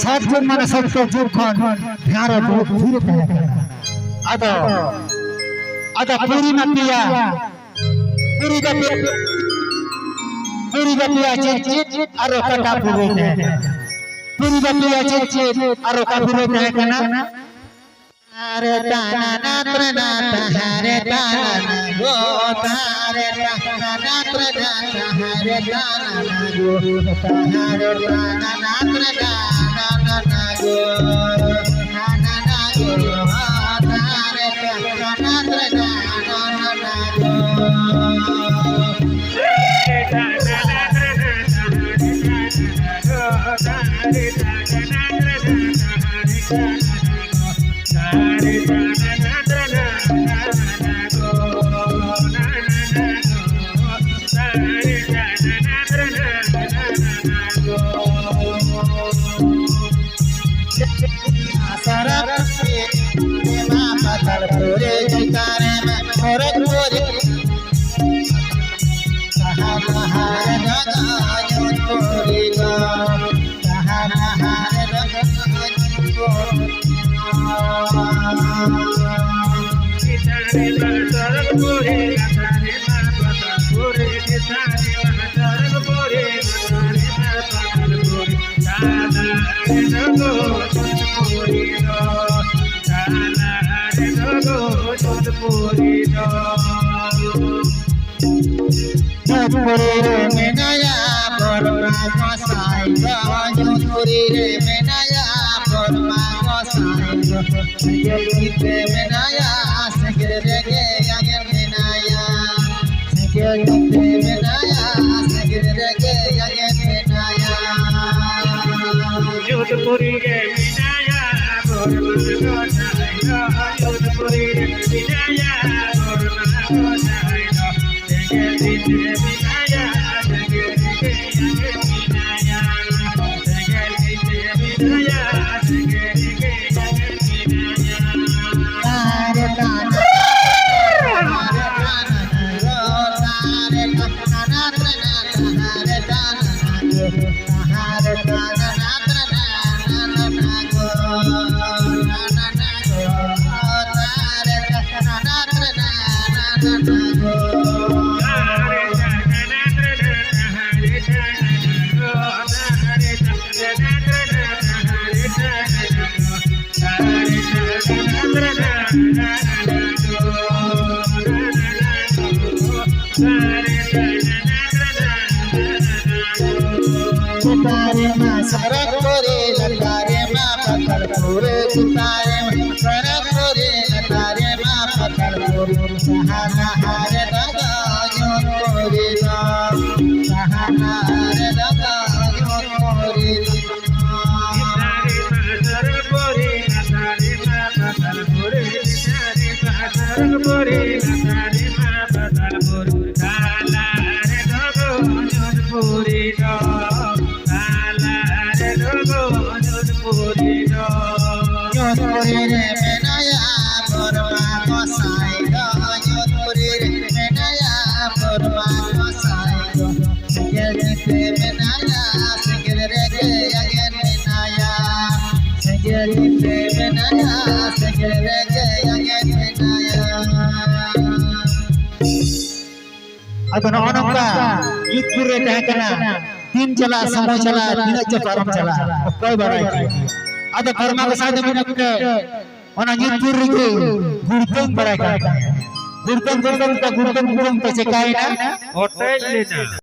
सात जन माने सबके जुग खन ध्यान बहुत धीरे तय अदा पूरी में पिया पूरी का पिया चित आरो कटा पूरे ने पूरी का पिया चित आरो का पूरे ने कना हरे ताना नात्र नाथ हरे ताना गो हरे ताना नात्र नाथ हरे ताना गो हरे ताना नात्र नाथ गो ताना ना गो हरे ताना नात्र नाथ गो menaya bermagosai jujuri menaya bermagosai segede menaya segede yang menaya segede menaya segede yang menaya jujuri menaya bermagosai jujuri menaya bermagosai segede सरक पूरे लतारे मा पत्थर पूरे सितारे सरक पूरे लतारे मा पत्थर पूरे सहारा हारे दादा जो पूरे दा सहारा हारे दादा जो पूरे सितारे मा सरक पूरे लतारे मा पत्थर पूरे सितारे मा सरक पूरे लतारे मा पत्थर पूरे साला रे दादा जो पूरे दा atau orang itu reda तीन चला समय चला तीन चपारम चला कोई बड़ा ada karma kesada minat ke mana nyutur itu gurteng barakan gurteng gurteng pecekai na hotel lena